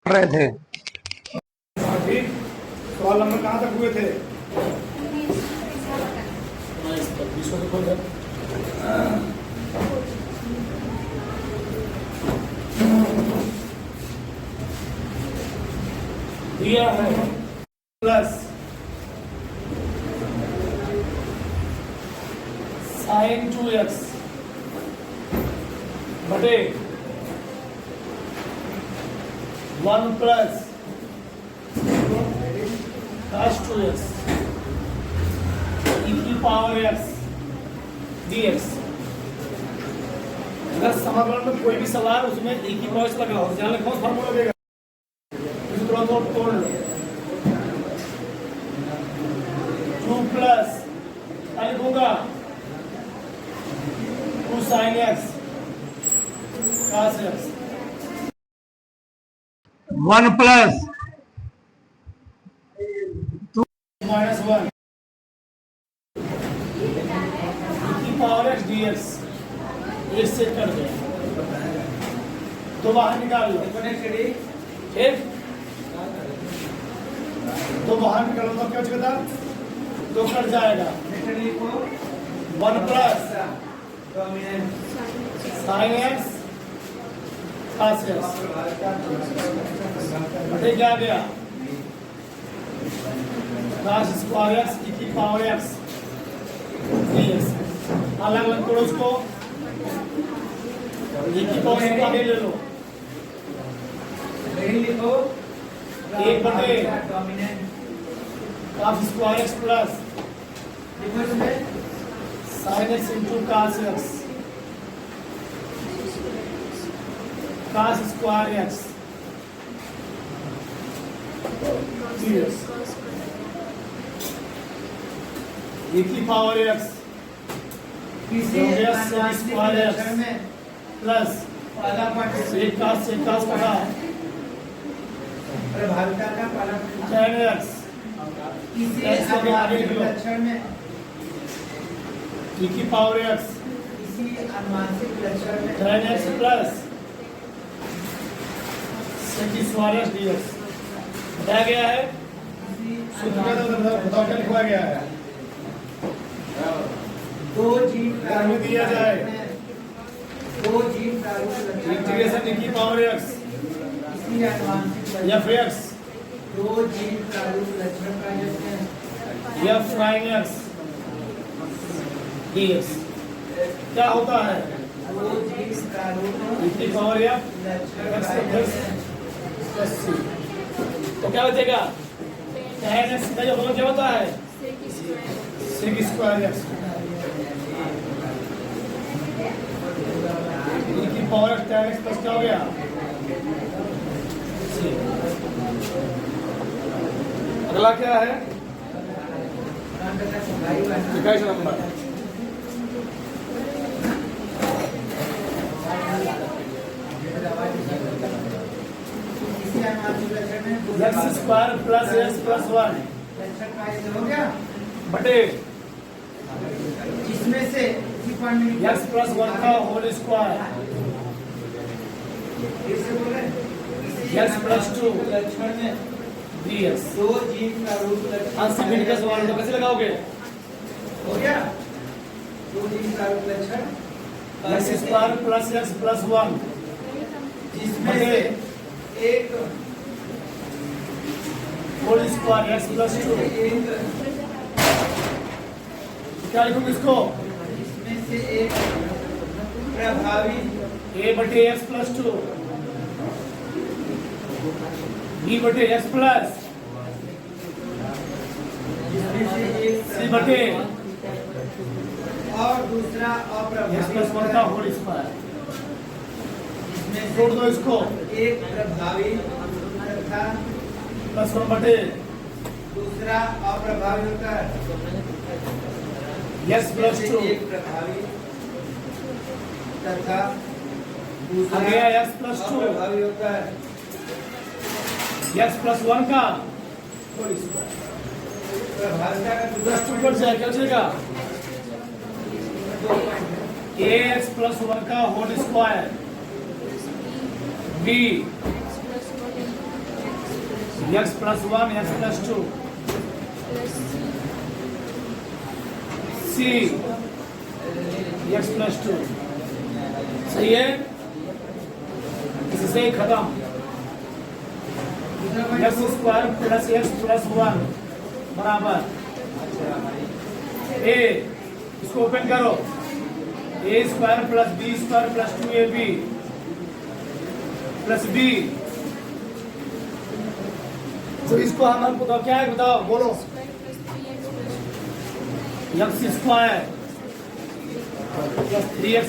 रहे थे। ठीक। सवाल नंबर कहाँ तक हुए थे? दिया है प्लस साइन 2x बटे 1 प्लस cos 2x e की पावर x dx। अगर समाकलन में कोई भी सवाल उसमें e की पावर लगा हो, ध्यान रखो फॉर्मूला देगा, इसे तुरंत और तोड़ लो। 2 प्लस क्या लिखूंगा 2 sin x cos x 1 plus minus 1 की पावर x dx एक से कर दो तो बाहर निकाल लो। ठीक, तो बाहर निकालो तो क्या बचेगा? तो कट जाएगा 1 plus sign x cos x बटे क्या आ गया cos स्क्वायर x की पावर x dx। अलग अलग करो उसको, e की पावर x आगे ले लो, एक बटे cos square x plus sign x into cos x cos square x dx e की power x square x plus एक cos पड़ा प्रभाविता का पालन tan x इसी लक्षण में e की पावर x इसी अनुमानित लक्षण में tan x plus sec square x dx बताया गया है। सूत्र में बताओ क्या लिखा गया है? दो जीव में दिया जाए दो जीव प्रारूप इंटीग्रेशन e की पावर x इसी अनुमानित f x दो जीव प्रारूप लक्षण का जैसे f sin x dx क्या होता है? दो जीव प्रारूप e की पावर f लक्षण x का जैसे प्लस c तो क्या बचेगा? tan x का जो होगा क्या होता है? sec स्क्वायर x e की power x tan x plus क्या हो गया? c। अगला क्या है? 21 नंबर इसी अनुमानित लक्षण में x square plus s plus 1 लक्षण का जैसे हो गया बटे जिसमें से इसी पॉइंट में x प्लस 1 का होल स्क्वायर फिर से बोले इसी x प्लस 2 लक्षण में dx। दो जीव प्रारूप लक्षण अनसिमित का सवाल तो कैसे लगाओगे? हो गया दो जीव प्रारूप लक्षण x square plus x plus 1 जिसमें से एक होल स्क्वायर x प्लस 2 एक क्या लिखूंगा इसको? जिसमें से एक प्रभावी a बटे x प्लस 2 b बटे x प्लस जिसमें से एक c बटे और दूसरा x अप्रभावी प्लस 1 का होल स्क्वायर जिसमें जोड़ दो इसको से एक प्रभावी तथा प्लस 1 बटे दूसरा अप्रभावी होता है x प्लस 2 एक प्रभावी तथा आ दूसरा गया x प्लस 2 अप्रभावी होता है x प्लस 1 का होल स्क्वायर प्रभाविता का प्लस 2 पर से क्या बचेगा? ax प्लस 1 का whole square B X plus 1 X plus 2 C X plus 2 सही है। इससे खत्म। X square plus X plus 1 बराबर ए, इसको ओपन करो, A square plus B square plus 2ab plus B. तो इसको हम बताओ क्या है, बताओ बोलो। X square plus 3x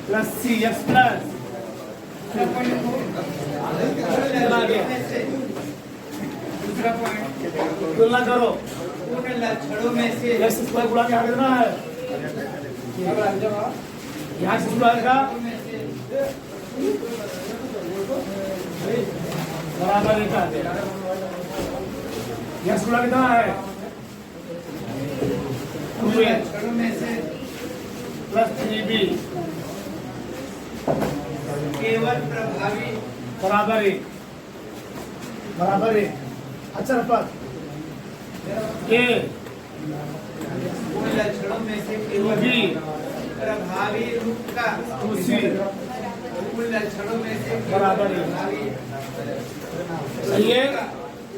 plus C X plus दूसरा पॉइंट, तुलना करो। उन लक्षणों में से एक्स स्क्वायर गुणा क्या करना है, यहाँ से स्क्वायर का बराबर एक आते हैं। एक्स गुणा कितना है, उन लक्षणों में से प्लस 3b केवल प्रभावी बराबर एक, बराबर एक। अच्छा रफत ए उन लक्षणों में से केवल बी प्रभावी रूप का सी उन लक्षणों में से केवल बराबर है। प्रभावी सही है।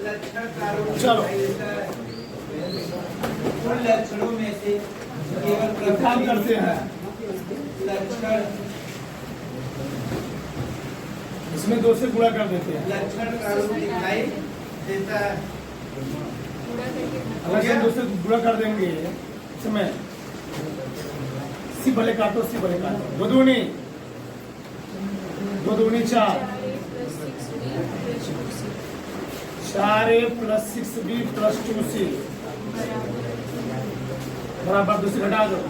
लक्षण का रूप चलो। उन लक्षणों में से केवल एक काम प्रभावी करते हैं, लक्षण इसमें 2 से गुणा कर देते हैं। लक्षण का रूप दिखाई देता है। अगर से 2 से गुणा कर देंगे इसमें सी भले काटो, सी भले काटो, 2 दूनी 4 4a plus 6b plus 2c बराबर 2 से घटा दो,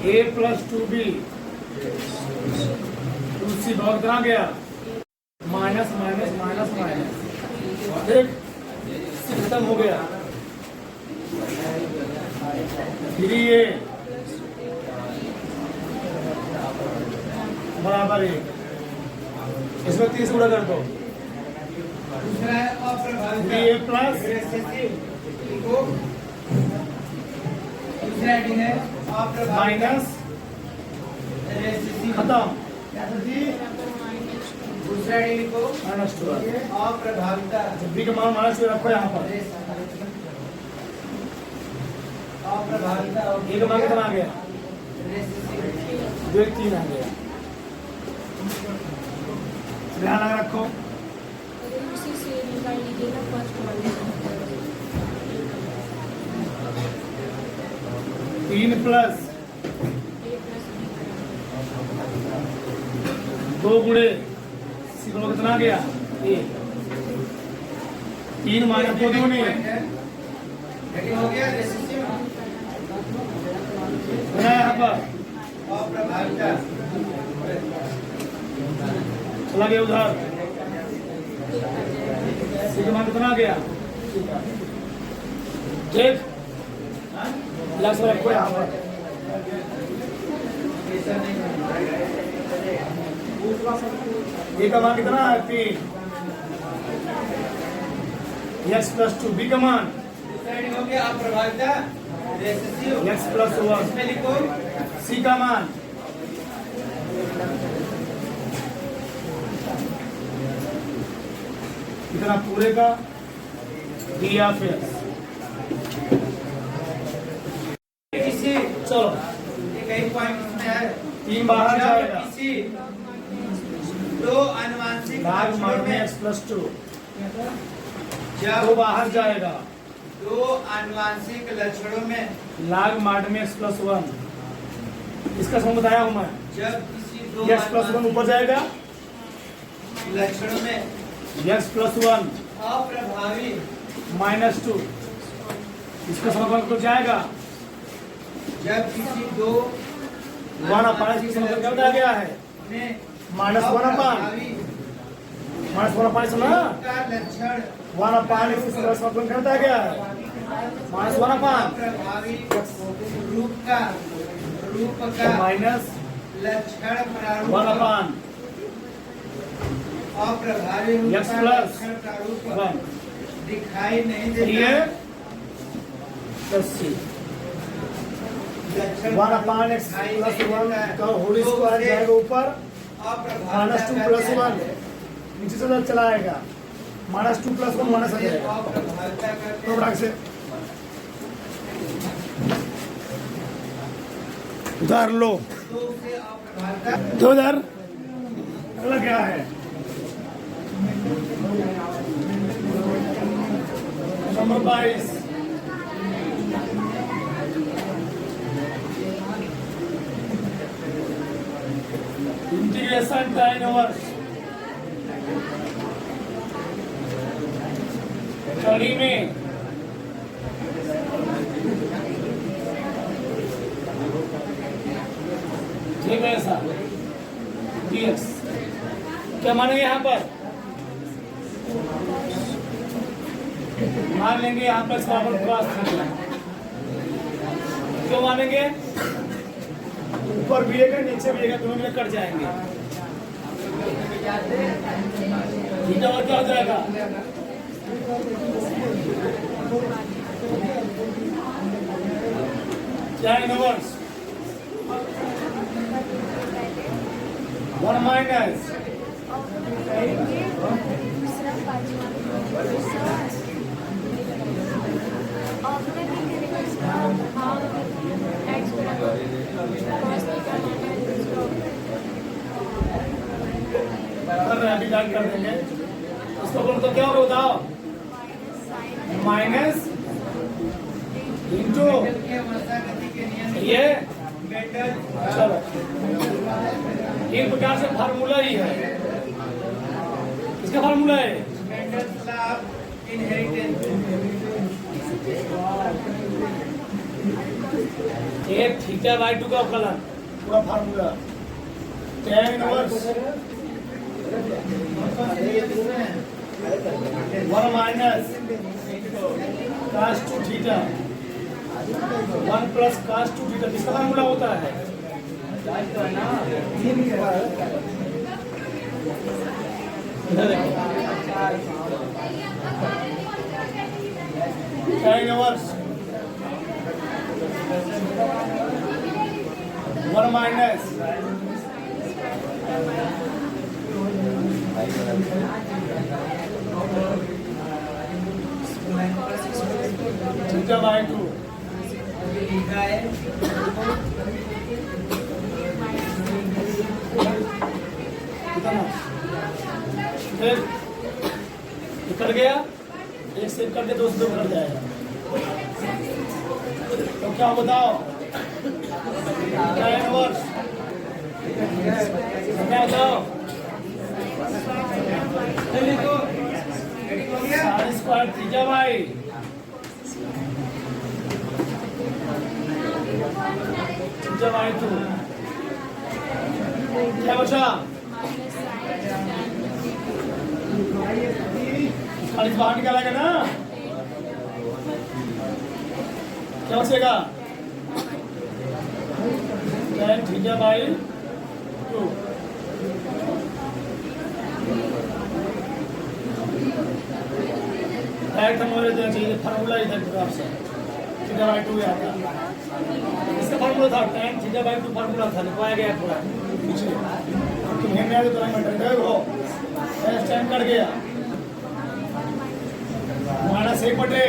a प्लस 2b 2c बहुत कहाँ गया, माइनस माइनस माइनस माइनस, देख c खत्म हो गया। फिर ये बराबर 1, इसमें 30 गुणा कर दो, दूसरा है अप्रभावित a प्लस को दूसरा आईडी है अप्रभावित माइनस खत्म, दूसरा आईडी को माइनस 12। अप्रभाविता b का मान माइनस 12 रखो यहाँ पर, अप्रभाविता a का मान कितना आ गया, 2 3 आ गया। ध्यान लगा रखो, उसी से निकाल लीजिएगा फर्स्ट वाले 3 प्लस A प्लस B 2 गुणे सी को कितना आ गया, 1 3 माइनस 2 दूनी हो गया रेसिसिव बना यहाँ पर, अप्रभाविता चला गया उधर, सी का मान कितना आ गया, ठीक प्लस रखो यहाँ पर। ऐसा नहीं ए का मान कितना है, 3 एक्स प्लस 2, बी का मान दूसरा हो गया अप्रभाविता रेसिसिव एक्स प्लस 1, इसमें लिखो सी का मान कितना पूरे का डी ऑफ एक्स। किसी चलो कई पॉइंट इसमें है 3 बाहर जब जाएगा, किसी दो अनुवांशिक लाग लक्षणों मार में में एक्स प्लस 2 जब दो बाहर जाएगा, दो अनुवांशिक लक्षणों में लाग मार में एक्स प्लस 1, इसका समझ बताया हूं मैं। जब किसी दो एक्स प्लस 1 ऊपर जाएगा, लक्षणों में एक्स प्लस 1 अप्रभावी माइनस 2, इसका समझ तो जाएगा, जब किसी दो 1 अपान की समझ क्या बताया गया है, में माइनस 1 अपान अप्रभावी माइनस 1 अपान सुना, का लक्षण 1 अपान इस प्लस 1 क्या बताया गया है, माइनस 1 अपान अप्रभावी रूप का माइनस लक्षण प्रारूप 1 upon अप्रभावी रूप x का plus लक्षण प्रारूप 1 दिखाई नहीं सही है देता। प्लस सी लक्षण 1 upon x दिखाई plus नहीं 1 देता। का होल तो स्क्वायर उसे जाएगा ऊपर अप्रभाविता -2 plus कहते 1 हैं। नीचे से चला आएगा -2 plus 1 माइनस आ उसे जाएगा अप्रभाविता कहते तो हैं। फटाक से उधार लो तो उसे अप्रभाविता दो उधार अगला क्या है नंबर 22 इंटीग्रेशन tan इनवर्स कड़ी में ठीक है ऐसा dx क्या मानेंगे यहाँ पर मान लेंगे यहाँ पर स्क्वायर क्रॉस थीटा क्यों मानेंगे ऊपर भी रहेगा नीचे भी रहेगा दोनों में कट जाएंगे थीटा और क्या हो जाएगा tan इनवर्स 1 माइनस दूसरा पाँचवा अभी डाल कर देंगे उसको बोलो तो क्या होगा बताओ माइनस इंटू के वर्षागति के नियम ये मेंडल चलो एक प्रकार से फार्मूला ही है इसका फार्मूला है मेंडल्स लॉ ऑफ इनहेरिटेंस एक थीटा बाई 2 का अवकलन पूरा formula tan inverse 1 minus cos 2 theta 1 plus cos 2 theta किसका फार्मूला होता है इधर देखो tan inverse 1 minus theta by 2 लिखा है कितना फिर निकल गया एक सेव करके 2 से 2 कट जाएगा तो क्या बताओ tan इनवर्स क्या बताओ sine square theta by theta by 2 क्या बचा खाली बाहर निकालेगा ना क्या बचेगा tan थीटा बाई 2 डायरेक्ट हमारे देना चाहिए फार्मूला इधर प्रकार से थीटा बाई 2 आता इसका फार्मूला था tan थीटा बाई 2 फार्मूला था लिखवाया गया पूरा पीछे तुम्हें मैं तो मैं डर हो स्टैंड कट गया माइनस 1 बटे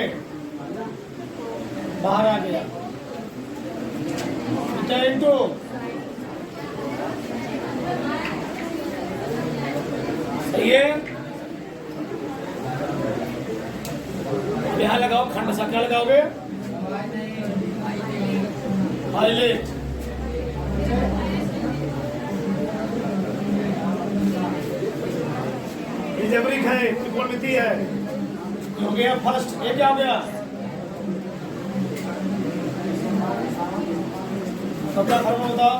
बाहर आ गया थीटा इनटू सही है यहाँ लगाओ खंड सा क्या लगाओगे हाईलाइट अलजेब्रिक है त्रिकोणमिति है हो गया फर्स्ट ये क्या हो गया सबका फॉर्मूला बताओ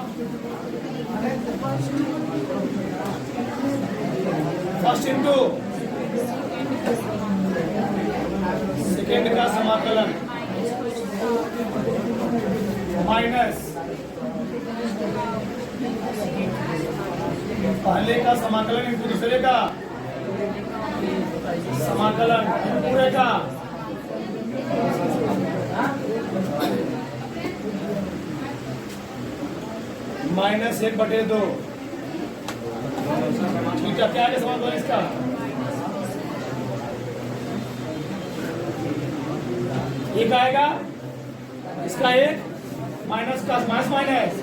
फर्स्ट इंटू सेकेंड का समाकलन माइनस पहले का समाकलन इंटू दूसरे का समाकलन पूरे का -1/2। थीटा क्या है समाकलन इसका? एक आएगा इसका एक माइनस का माइनस माइनस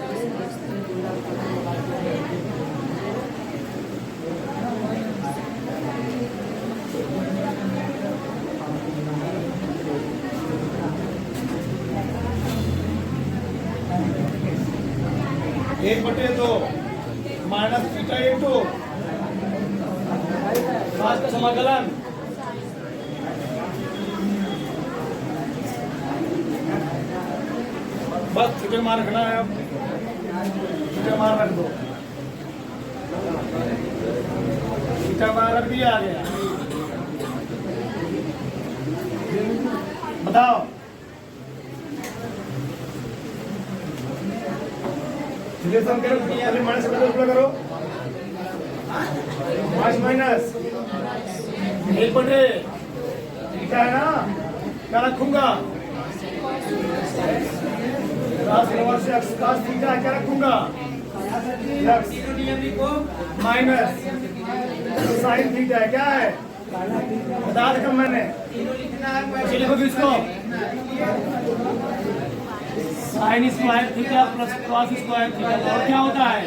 एक बटे दो माइनस थीटा इंटू पांच का समाकलन बस थीटा मान रखना है। अब थीटा मान रख दो, थीटा मान रख दिया, आ गया। बताओ रिलेशन करो, पहले माइनस करो, माइनस एक बटे थीटा है ना, क्या रखूंगा? cos थीटा क्या रखूंगा? माइनस साइन थीटा क्या है? बता रखा मैंने, लिखोगे इसको sine square theta plus cos square theta. और क्या होता है?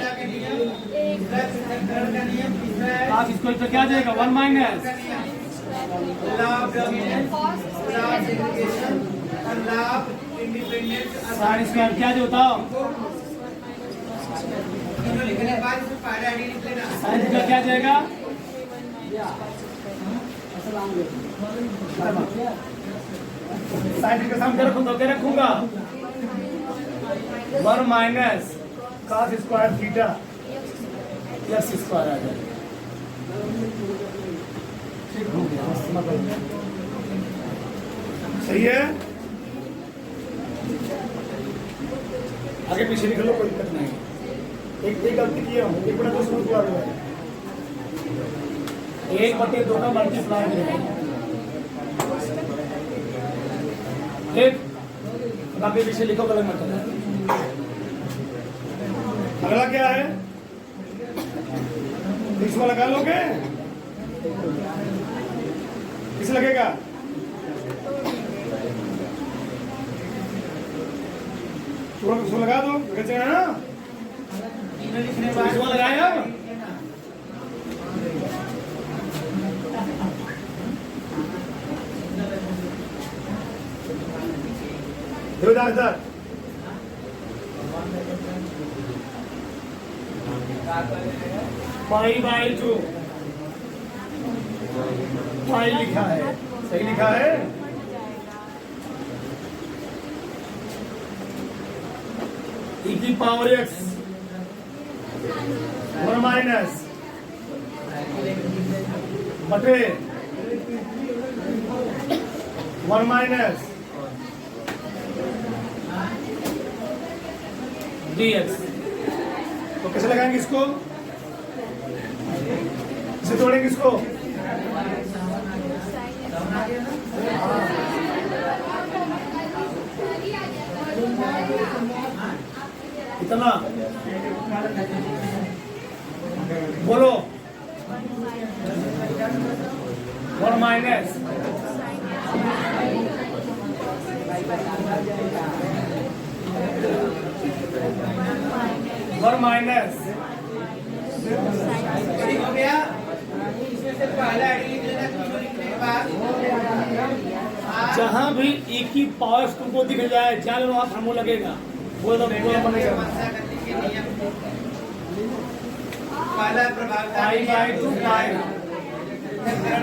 कॉस स्क्वायर तो क्या आ जाएगा? 1 माइनस साइन स्क्वायर क्या जो बताओ? साइन थीटा क्या जाएगा? साइन थीटा सामने क्या रखूंगा? 1 minus cos square theta X square आ जाएगा। ठीक हो गया, सही है। आगे पीछे लिख लो, कोई दिक्कत नहीं। एक गलती किया हूँ, एक बड़ा दो समझ हुआ है, 1/2 का मल्टीप्लाई करेंगे, ठीक। आगे पीछे लिखो, गलत मत करना। अगला क्या है? इसमें लगा लोगे, किस लगेगा? उसको लगा दो, है ना? इसमें लगाया इधर π/2 पाई लिखा है, सही लिखा है। e की पावर x 1 माइनस बटे 1 माइनस dx। तो कैसे लगाएंगे इसको? इसे तोड़ेंगे इसको, कितना बोलो? 1 माइनस हो गया। इसमें से पहला आईडी लिख लेना, तीनों लिखने के बाद जहां भी e की पावर तुमको दिख जाए, जान लो वहां फॉर्मूला लगेगा। वो तो पहला प्रभाव π/2 पाई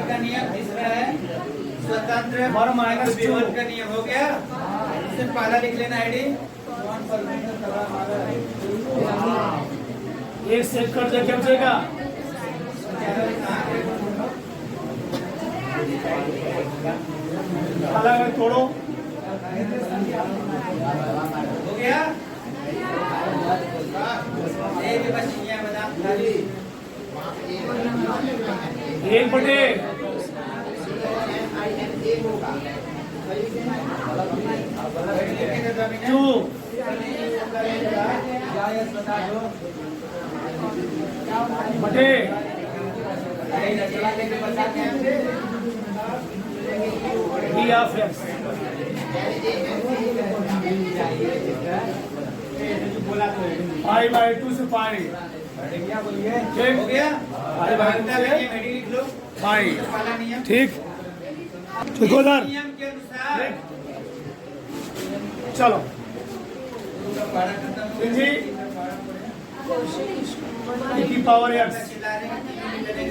का नियम, तीसरा है स्वतंत्र 1 माइनस विभव का नियम। हो गया। इससे पहला लिख लेना आईडी, एक सेट कर दे, क्या बचेगा? अलग तोड़ो, हो गया। ये भी बस एक बटे टू बटे D of x pi by two से पाई ठीक हो गया पाई बाई टू से लिख लो पाई पहला नियम ठीक ठीक उधर नियम के अनुसार चलो पढ़ा खत्म हो जी e की पावर एक्स चिल्लाने के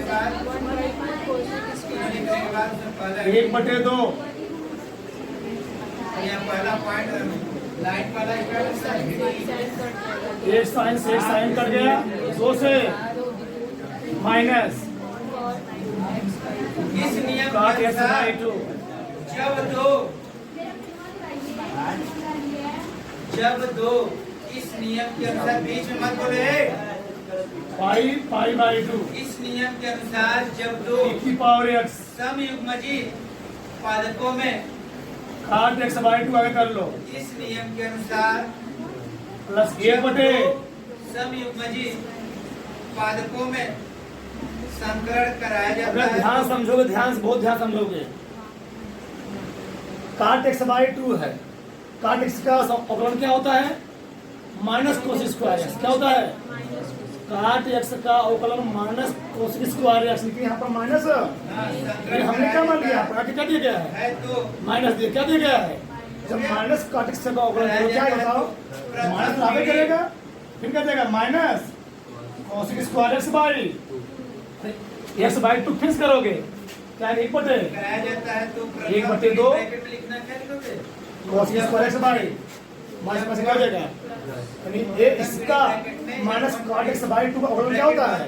बाद लिखने के बाद पहला एक बटे दो यहाँ पहला पॉइंट लाइन वाला एक साइन कट गया दो से माइनस इस नियम काट के एक्स बाई अनुसार टू जब दो इस नियम के अनुसार बीच में मत बोले पाई बाई टू इस नियम के अनुसार जब दो e की पावर एक्स समयुग्मजी पादकों में काट एक्स बाई टू आगे कर लो इस नियम के अनुसार प्लस एक बटे समयुग्मजी पादकों में संकरण कराया जाता अगर है ध्यान समझोगे ध्यान से बहुत ध्यान समझोगे काट एक्स बाई टू है काट एक्स का अवकलन क्या होता है माइनस कोस स्क्वायर एक्स क्या होता है काट एक्स का अवकलन माइनस कोस स्क्वायर एक्स लेकिन यहाँ पर माइनस हमने क्या मान लिया आपका क्या दिया गया है तो माइनस दिया क्या दिया गया है जब माइनस काट एक्स का अवकलन करो क्या बताओ माइनस आगे करेगा फिर क्या देगा minus cos square x by x by to fix करोगे क्या एक बटे कराया जाता है तो एक बटे दो। ब्रैकेट में लिखना क्या लिखोगे cos square x by minus में से क्या हो जाएगा यानी ये इसका minus cot x by two का अवकलन क्या होता है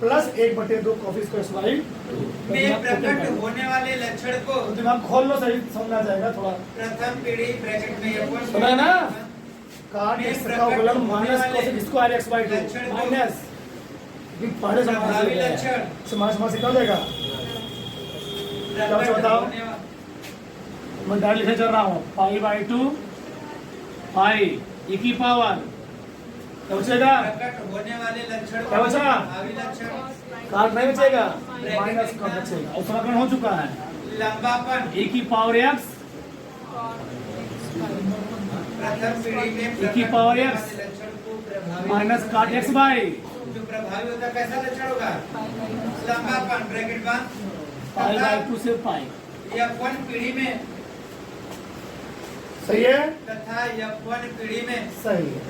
प्लस एक बटे दो कॉस स्क्वायर एक्स बाई में प्रकट होने वाले लक्षण को दिमाग खोल लो सही समझना जाएगा थोड़ा प्रथम पीढ़ी ब्रैकेट में F1 सुना है ना कॉट एक्स का अवकलन minus cos square x by to minus ये पहले प्रभावी लक्षण समाज से क्या हो जाएगा प्रकट बताओ? होने वा- मैं डायरेक्ट लिखे चल रहा हूँ pi by two pi e की पावर क्या बचेगा प्रकट होने वाले लक्षण क्या बचा? प्रभावी लक्षण काट नहीं बचेगा माइनस का बचेगा और समाकलन हो चुका है लंबापन e की पावर x प्रथम पीढ़ी में e की पावर प्रकट x होने वाले लक्षण को प्रभावी माइनस काट x बाई जो प्रभावी होता है कैसा लक्षण होगा लंबापन ब्रैकेट बंद पाई बाई टू से पाई F1 पीढ़ी में सही है तथा F1 पीढ़ी में सही है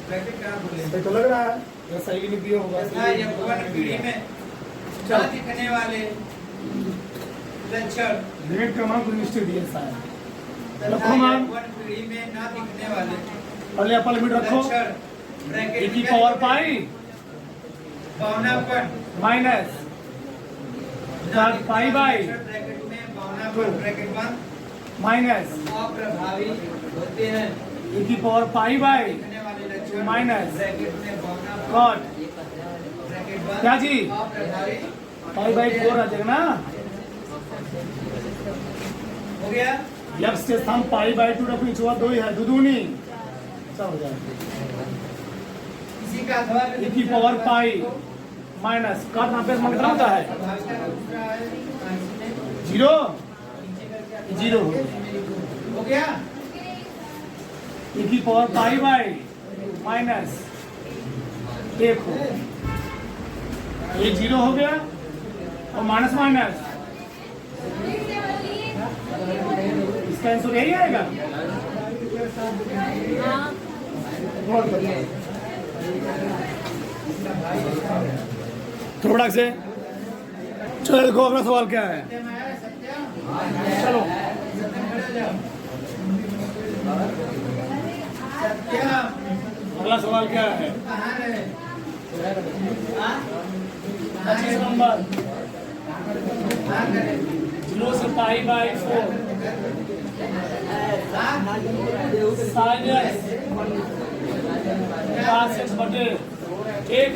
ब्रैकेट कहाँ बोले सही तो लग रहा है ये सही लिख दिया होगा तथा F1 पीढ़ी में न चलो। दिखने वाले लक्षण लिमिट क्रमांक मिस्टेक दिया शायद तथा रखो मान F1 पीढ़ी में न दिखने वाले पहले अपन लिमिट रखो लक्षण e ब्रैकेट की में पावर पाई पौनापन माइनस काट पाई बाई ब्रैकेट में पौनापन ब्रैकेट बंद माइनस अप्रभावी होते हैं e की पावर पाई बाई दिखने वाले लक्षण माइनस ब्रैकेट में पौनापन कॉट ब्रैकेट बंद क्या जी? अप्रभावी पाई बाई फोर आ जाएगा ना हो गया एक्स के स्थान पाई बाई टू रखो नीचे दो ही है दुदूनी सब हो जाएगा इसी का अथवा e की पावर पाई माइनस काट यहाँ पे कितना होता है प्रभावी का दूसरा है जीरो जीरो हो गया e की पावर पाई बाई माइनस एक हो ये जीरो हो गया और माइनस माइनस इसका आंसर यही आएगा बहुत बढ़िया थोड़ा से चलो देखो अगला सवाल क्या है चलो सत्यम अगला सवाल क्या है कहाँ रहे 25 नंबर कहाँ करे 0 से पाई बाई 4 साइन एक्स 50 बटे ठीक,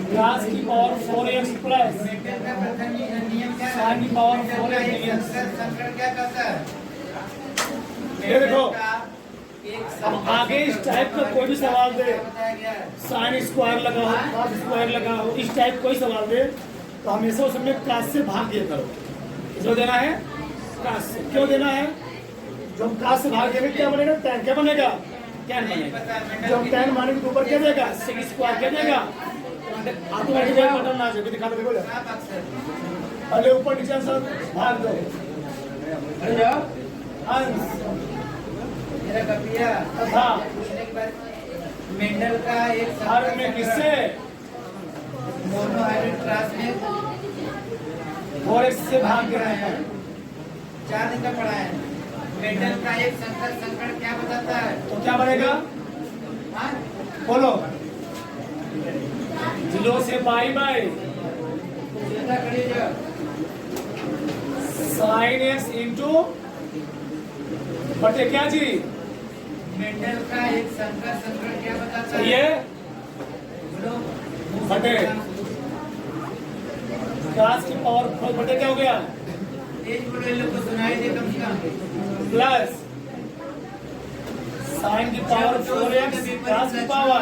क्लास की पावर 4x प्लस मेंटल का प्रथम नियम क्या है? साइन की पावर मेंटल 4 का एक x संकट क्या कहता है? ये देखो, मेंटल का एक अब आगे इस टाइप का कोई भी सवाल दे, बताया गया है। साइन स्क्वायर लगाओ, कॉस स्क्वायर लगाओ, इस टाइप कोई सवाल दे तो हमेशा उसमें क्लास से भाग दिया करो। जो देना है क्लास से, क्यों देना है? जब क्लास से भाग देंगे क्या बनेगा? tan क्या बनेगा? tan बनेगा। जब tan मानेंगे तो ऊपर क्या देगा? sec स्क्वायर क्या देगा? ऑटोमेटिक बटन ना जाए, दिखा दो, देखो जरा। आप अक्सर पहले ऊपर नीचे सब भाग दो। अरे जाओ अंश मेरा कपिया तथा एक बार मेंडल का एक हर में किससे मोनोहाइब्रिड क्लास में 4x से भाग दे रहे हैं। 4 दिन का पढ़ा है। मेंडल का एक संकट क्या बताता है? तो क्या बनेगा? हाँ? बोलो। 0 से पाई बाई सीधा खड़ी हो जाओ। साइन x इंटू बटे क्या जी? मेंडल का एक संकट क्या बताता है? ये बोलो। बटे क्लास की पावर 4 बटे क्या हो गया? तेज बोलो, इन लोग को सुनाई दे कम से कम। प्लस साइन की पावर 4x क्लास की पावर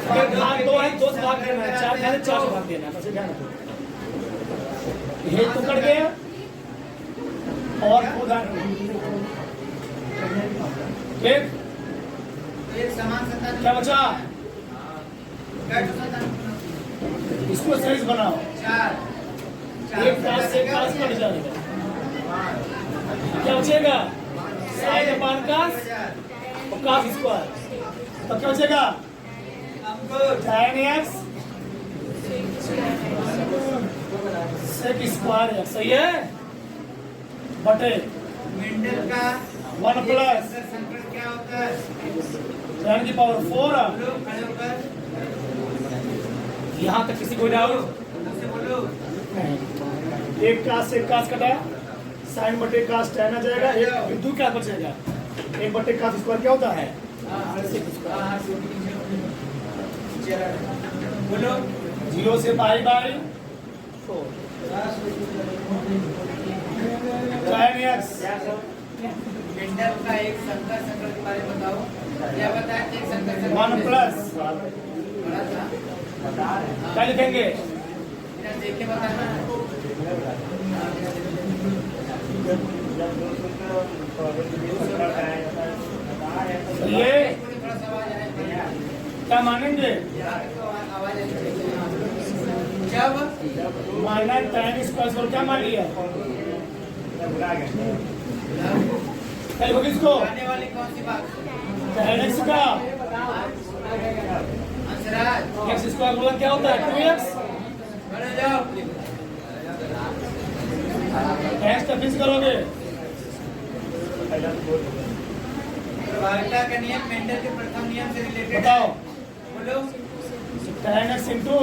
भाग 2 है, 2 से भाग देना है, 4 है 4 से भाग देना है, बस ध्यान रखो। ये तो कट गया और उधर ठीक, एक समान सत्ता क्या बचा? क्या सत्ता? इसको सीरीज बनाओ। 4 एक क्लास से क्लास कट जाएगा, क्या बचेगा? साइन अपान कास और कास स्क्वायर, तो क्या बचेगा? tan x sec square x, सही है? बटे मेंडल का 1 प्लस संकट क्या होता है? tan की पावर 4। बोलो, खड़े होकर यहाँ तक किसी को डाउट? मुझसे बोलो। एक कास से कास कटा, साइन बटे कास tan आ जाएगा, एक बिंदु क्या बचेगा? एक बटे कास स्क्वायर क्या होता है? sec square. बोलो। 0 से pi by 4 tan x Mendel का एक संकट के बारे में बताओ। क्या बताया? एक संकट 1 प्लस बड़ा था। क्या लिखेंगे? इधर देख के बताना। ये थोड़ा सा आवाज आए। क्या मानेंगे? आवाज आई। जब माइनस tan स्क्वायर और क्या मान लिया? क्या लिखोगे इसको? आने वाली कौन सी बात? tan x का अंशराज x स्क्वायर बोला क्या होता है? 2x। खड़े जाओ। tan का फिक्स करोगे, प्रभाविता का नियम मेंडल के प्रथम नियम से रिलेटेड है। बताओ। बोलो। tan x इंटू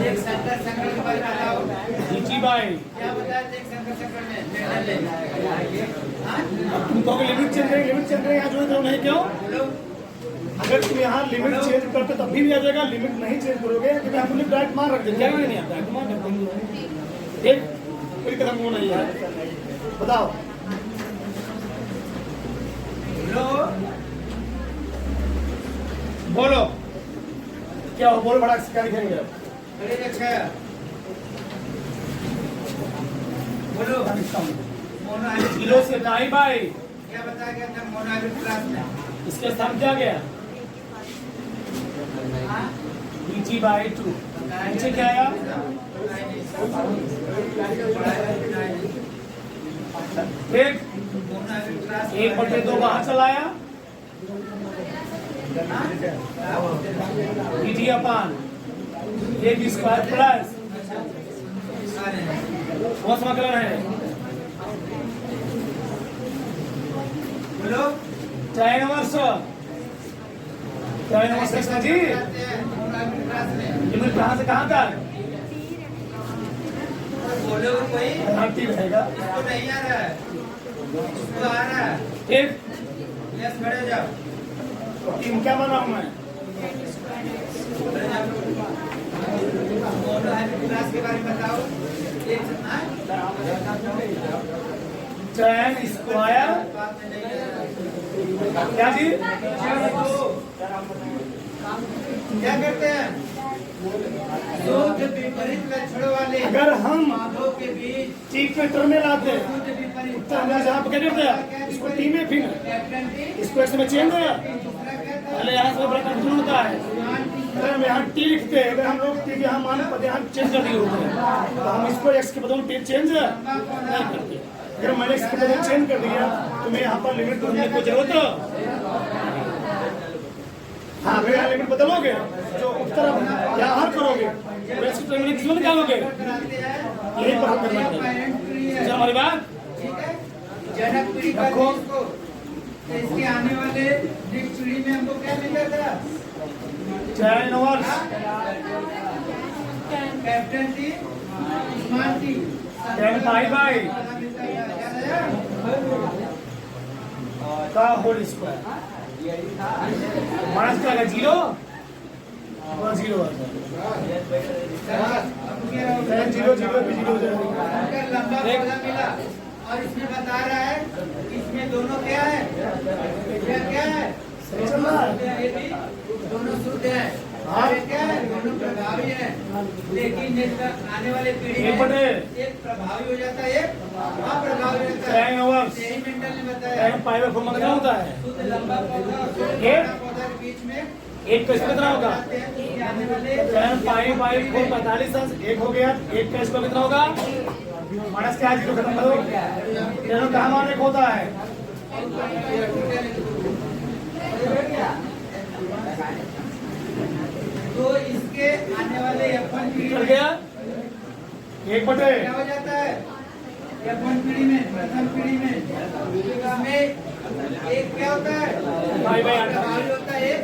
एक संकट के बारे में बताओ। dt बाई, क्या बताया था एक संकट में? मेंडल ने। हाँ? तुम कहोगे लिमिट चेंज करेंगे, लिमिट चेंज करेंगे, यहाँ जो है नहीं क्यों? बोलो। अगर तुम यहाँ लिमिट चेंज करते तभी भी आ जाएगा, लिमिट नहीं चेंज करोगे क्योंकि हम लिमिट डायरेक्ट मान रख देंगे, क्या नहीं आता है, मान रख देंगे। एक कोई कदम वो नहीं है, बताओ। बोलो। बोलो क्या हो? बोल बड़ा क्या लिखेंगे? खड़े रखा। बोलो। मोनोहाइब्रिड 0 से पाई बाई, क्या बताया गया था मोनोहाइब्रिड क्लास में? इसके स्थान क्या गया? हाँ? dt बाई 2, नीचे क्या आया? एक मोनोहाइब्रिड क्लास 1/2 बाहर चलाया, dt अपान 1 स्क्वायर प्लस कौन सा मतलब है? बोलो। tan इनवर्स जी, मोनोहाइब्रिड क्लास में लिमिट कहाँ से कहाँ तक? बोलो कोई। एक्टिव रहेगा। इसको नहीं आ रहा है, इसको आ रहा है। ठीक, यस खड़े हो जाओ। टीम क्या बनाऊं मैं? क्लास के बारे में बताओ। tan स्क्वायर क्या जी? क्या करते हैं? दो जो विपरीत लक्षणों वाले अगर हम पदों के बीच टी के टर्म में लाते हैं शुद्ध विपरीत तो हम यहाँ पे क्या करते हैं? इसको टी में फिर कैप्टन टी इसको एक्स में चेंज है। दूसरा कहता है पहले यहाँ से बड़ा कंफ्यूजन होता है। अगर हम यहाँ टी लिखते हैं, अगर हम लोग टी के यहाँ मान पद यहाँ चेंज कर दिए होते हैं तो हम इसको एक्स के बदले में टी चेंज नहीं करते। अगर मैंने एक्स के बदले में चेंज कर दिया तो मैं यहाँ पर लिमिट ढूंढने की जरूरत हाँ अगर यहाँ लिमिट बदलोगे जो उत्तर यहाँ हर करोगे तो एक्स की टर्म में किसमें निकालोगे? यही पर हम करना है। हमारी बात ठीक है। जनक पीढ़ी का रखो। इसको तो इसके आने वाले नेक्स्ट पीढ़ी में हमको क्या मिला था? tan inverse captain T small T tan pi by का होल स्क्वायर माइनस क्या है? जीरो और जीरो tan जीरो जीरो भी जीरो हो जाएगा। लंबा पौधा मिला और इसमें बता रहा है कि इसमें दोनों क्या है? क्या है? सही चल रहा है। दोनों शुद्ध है। हाँ। और क्या है? दोनों प्रभावी है। लेकिन नेक्स्ट आने वाले पीढ़ी एक में बटे एक प्रभावी हो जाता है, एक अप्रभावी होता है। tan इनवर्स यही मेंटल ने बताया। tan पाई बाई फॉर्म में क्या होता है? शुद्ध लंबा पौधा और शुद्ध एक? बड़ा पौधा के बीच में एक का कितना होगा? आने वाले tan पाई बाई 445 एक हो गया। एक का स्क्वायर कितना होगा? माइनस क्या है? जीरो खत्म करो। दोनों कहाँ मान एक होता है? तो इसके आने वाले F1 पीढ़ी चल में गया एक बटे क्या हो जाता है? F1 पीढ़ी में प्रथम पीढ़ी में इसमें एक क्या होता है? पाई बाई 8 प्रभावी होता है, एक